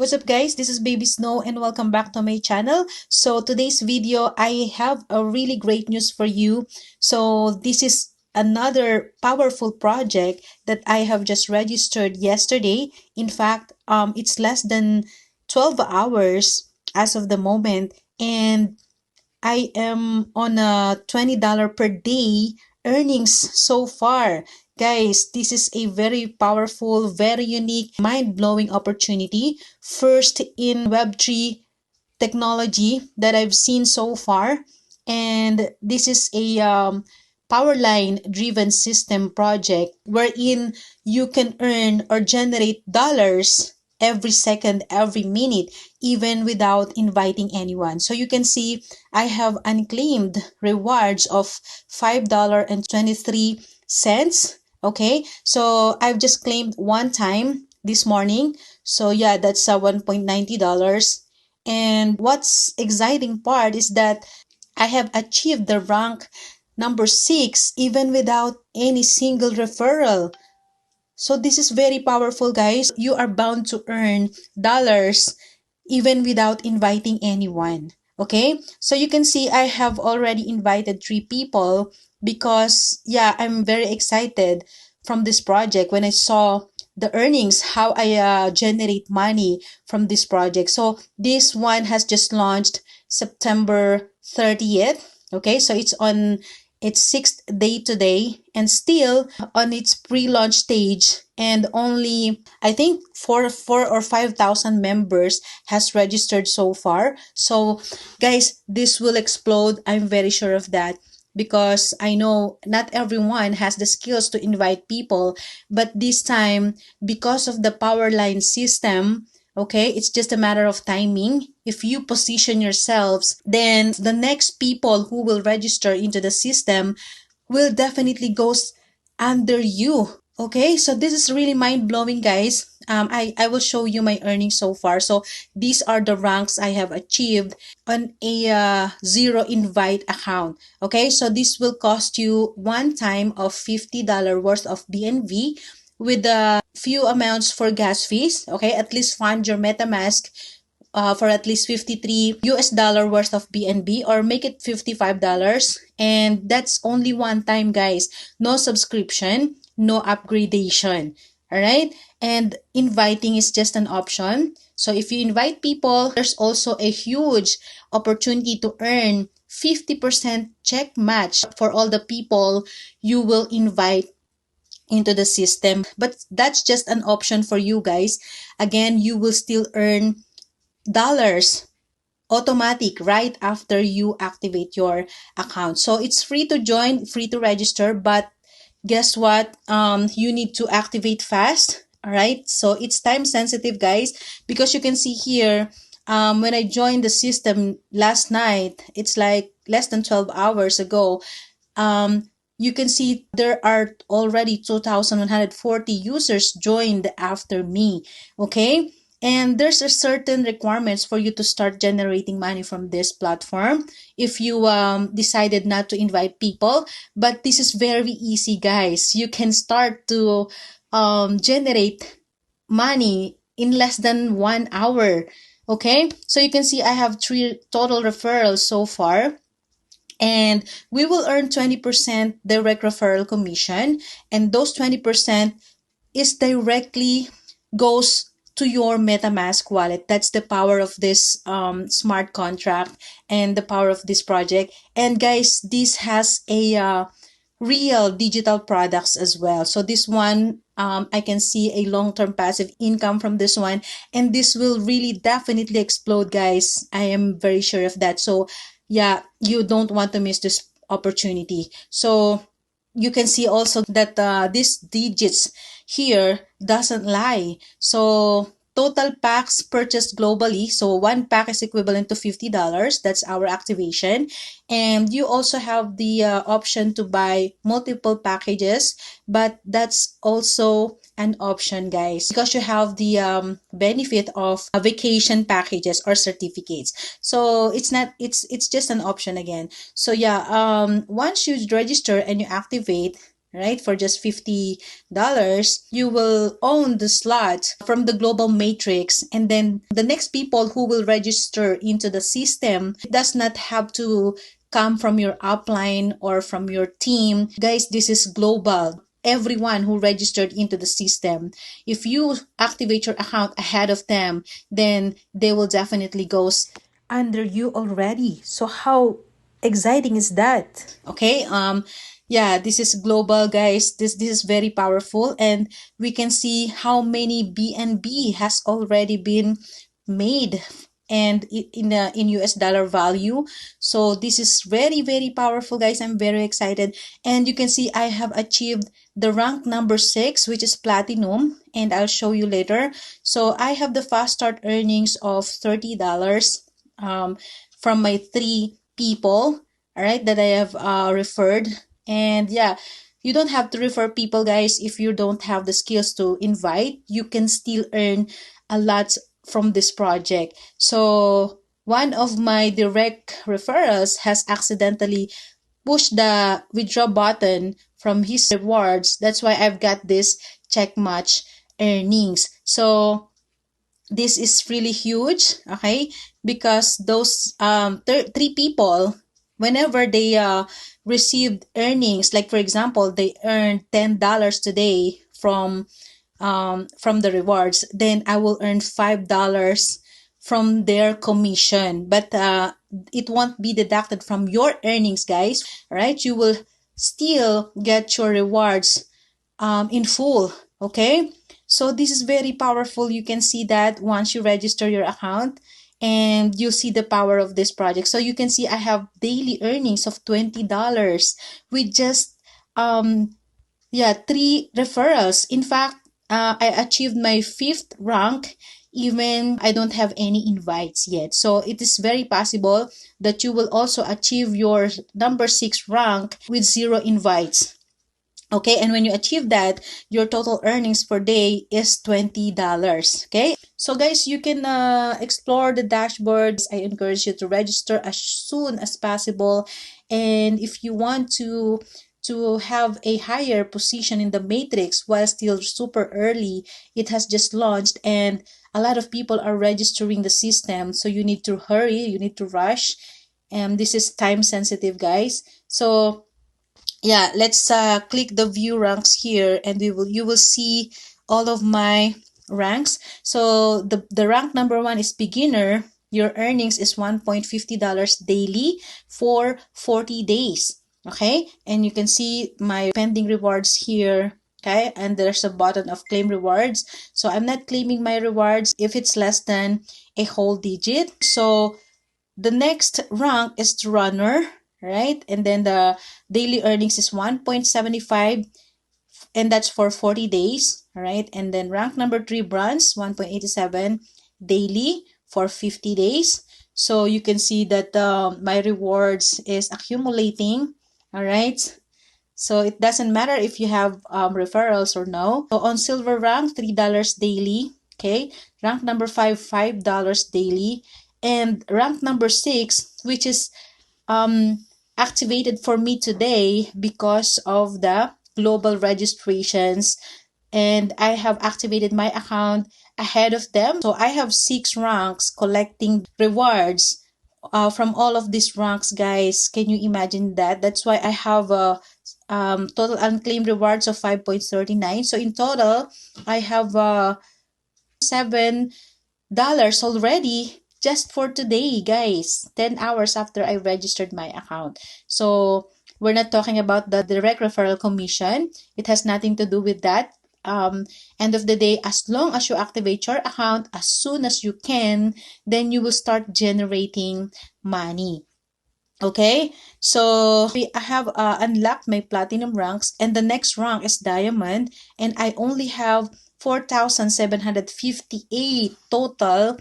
What's up guys, this is Baby Snow and welcome back to my channel. So today's video, I have a really great news for you. So this is another powerful project that I have just registered yesterday. In fact, it's less than 12 hours as of the moment, and I am on a $20 per day earnings so far. Guys, this is a very powerful, very unique, mind-blowing opportunity. First in Web3 technology that I've seen so far. And this is a Powerline driven system project wherein you can earn or generate dollars every second, every minute, even without inviting anyone. So you can see I have unclaimed rewards of $5.23. Okay, so I've just claimed one time this morning. So yeah, that's $1.90. And what's exciting part is that I have achieved the rank number 6 even without any single referral. So this is very powerful, guys. You are bound to earn dollars even without inviting anyone. Okay? So you can see I have already invited 3 people because yeah, I'm very excited from this project when I saw the earnings, how I generate money from this project. So this one has just launched September 30th. Okay, so it's on its 6th day today and still on its pre-launch stage, and only I think 4 or 5,000 members has registered so far. So guys, this will explode. I'm very sure of that, because I know not everyone has the skills to invite people, but this time, because of the Powerline system, okay, it's just a matter of timing. If you position yourselves, then the next people who will register into the system will definitely go under you. Okay, so this is really mind-blowing, guys. I will show you my earnings so far. So these are the ranks I have achieved on a zero invite account. Okay, so this will cost you one time of $50 worth of BNV with a few amounts for gas fees. Okay, at least fund your Metamask for at least $53 worth of BNB, or make it $55. And that's only one time, guys. No subscription, no upgradation. All right. And inviting is just an option. So if you invite people, there's also a huge opportunity to earn 50% check match for all the people you will invite into the system. But that's just an option for you guys. Again, you will still earn dollars automatic right after you activate your account. So it's free to join, free to register, but guess what? You need to activate fast. All right, so it's time sensitive, guys, because you can see here, when I joined the system last night, it's like less than 12 hours ago, you can see there are already 2,140 users joined after me. Okay, and there's a certain requirements for you to start generating money from this platform if you decided not to invite people. But this is very easy, guys. You can start to generate money in less than 1 hour. Okay, so you can see I have 3 total referrals so far. And we will earn 20% direct referral commission. And those 20% is directly goes to your MetaMask wallet. That's the power of this smart contract and the power of this project. And guys, this has a real digital products as well. So this one, I can see a long-term passive income from this one. And this will really definitely explode, guys. I am very sure of that. So yeah, you don't want to miss this opportunity. So you can see also that these digits here doesn't lie. So total packs purchased globally. So one pack is equivalent to $50. That's our activation. And you also have the option to buy multiple packages, but that's also an option, guys, because you have the benefit of vacation packages or certificates. So it's not, it's just an option again. So yeah, once you register and you activate, right? For just $50, you will own the slot from the global matrix. And then the next people who will register into the system, it does not have to come from your upline or from your team. Guys, this is global. Everyone who registered into the system, if you activate your account ahead of them, then they will definitely go under you already. So how exciting is that? Okay, yeah, this is global, guys. This is very powerful, and we can see how many BNB has already been made, and in US dollar value. So this is very, very powerful, guys. I'm very excited. And you can see I have achieved the rank number 6, which is platinum, and I'll show you later. So I have the fast start earnings of $30 from my 3 people, all right, that I have referred. And yeah, you don't have to refer people, guys. If you don't have the skills to invite, you can still earn a lot from this project. So one of my direct referrals has accidentally pushed the withdraw button from his rewards. That's why I've got this check match earnings. So this is really huge, okay? Because those 3 people, whenever they received earnings, like for example, they earned $10 today from the rewards, then I will earn $5 from their commission. But it won't be deducted from your earnings, guys. Right? You will still get your rewards in full. Okay? So this is very powerful. You can see that once you register your account, and you see the power of this project. So you can see I have daily earnings of $20 with just 3 referrals. In fact, I achieved my 5th rank even I don't have any invites yet. So it is very possible that you will also achieve your number 6 rank with 0 invites. Okay, and when you achieve that, your total earnings per day is $20. Okay, so guys, you can explore the dashboard. I encourage you to register as soon as possible. And if you want to have a higher position in the matrix while still super early, it has just launched and a lot of people are registering the system. So you need to hurry, you need to rush. And this is time sensitive, guys. So yeah, let's click the view ranks here, and you will see all of my ranks. So the rank number 1 is beginner. Your earnings is $1.50 daily for 40 days. Okay, and you can see my pending rewards here. Okay, and there's a button of claim rewards. So I'm not claiming my rewards if it's less than a whole digit. So the next rank is the runner, right? And then the daily earnings is 1.75, and that's for 40 days, right? And then rank number 3, bronze, 1.87 daily for 50 days. So you can see that my rewards is accumulating, all right? So it doesn't matter if you have referrals or no. So on silver rank, $3 daily, okay? Rank number 5, $5 daily. And rank number 6, which is activated for me today because of the global registrations, and I have activated my account ahead of them. So I have 6 ranks collecting rewards from all of these ranks, guys. Can you imagine that? That's why I have a total unclaimed rewards of 5.39. So in total, I have $7 already just for today, guys. 10 hours after I registered my account. So we're not talking about the direct referral commission. It has nothing to do with that. End of the day, as long as you activate your account as soon as you can, then you will start generating money. Okay, so I have unlocked my platinum ranks, and the next rank is diamond, and I only have 4,758 total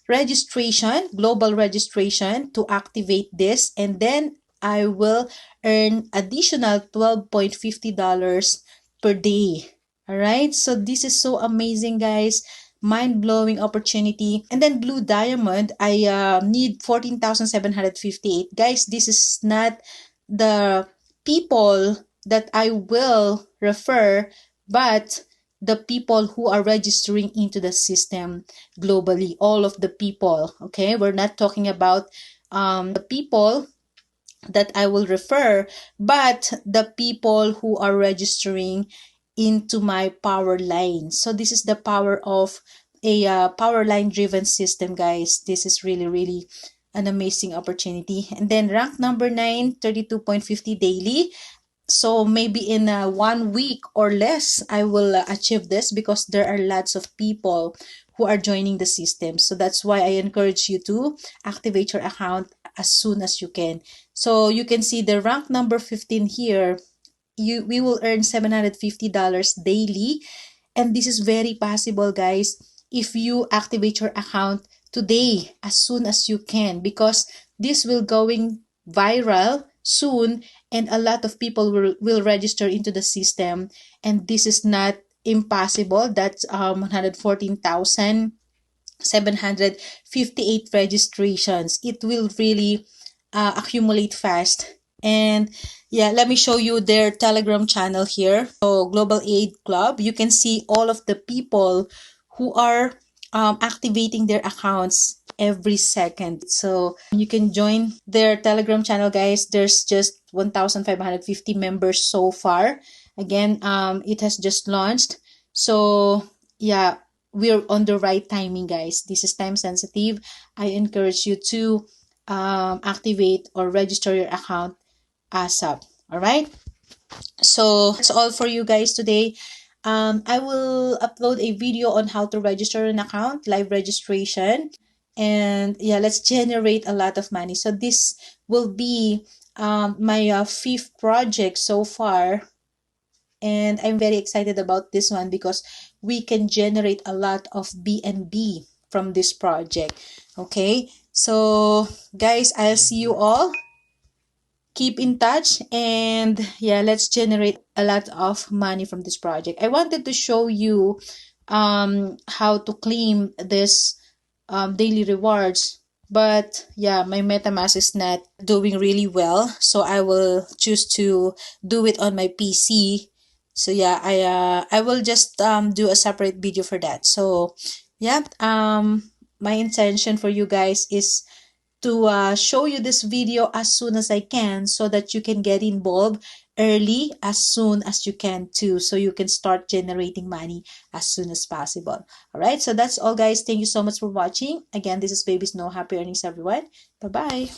registration, global registration to activate this, and then I will earn additional $12.50 per day. All right, so this is so amazing, guys. Mind-blowing opportunity. And then blue diamond, I need 14,758. Guys, this is not the people that I will refer, but the people who are registering into the system globally, all of the people. Okay, we're not talking about the people that I will refer, but the people who are registering into my Powerline. So this is the power of a Powerline driven system, guys. This is really, really an amazing opportunity. And then rank number 9, 32.50 daily. So maybe in 1 week or less, I will achieve this because there are lots of people who are joining the system. So that's why I encourage you to activate your account as soon as you can. So you can see the rank number 15 here. We will earn $750 daily, and this is very possible, guys, if you activate your account today as soon as you can, because this will going viral soon and a lot of people will register into the system, and this is not impossible. That's 114,758 registrations. It will really accumulate fast. And yeah, let me show you their Telegram channel here. So Global Aid Club, you can see all of the people who are activating their accounts every second. So you can join their Telegram channel, guys. There's just 1,550 members so far. Again, it has just launched. So yeah, we're on the right timing, guys. This is time sensitive. I encourage you to activate or register your account ASAP. All right. So that's all for you guys today. I will upload a video on how to register an account, live registration, and yeah, let's generate a lot of money. So this will be my fifth project so far, and I'm very excited about this one because we can generate a lot of BNB from this project. Okay, so guys, I'll see you all. Keep in touch, and yeah, let's generate a lot of money from this project. I wanted to show you how to claim this daily rewards, but yeah, my MetaMask is not doing really well, so I will choose to do it on my PC. So yeah, I will just do a separate video for that. So yeah, my intention for you guys is to show you this video as soon as I can, so that you can get involved early as soon as you can too, so you can start generating money as soon as possible. All right, so that's all, guys. Thank you so much for watching. Again, this is Baby Snow. Happy earnings, everyone. Bye bye.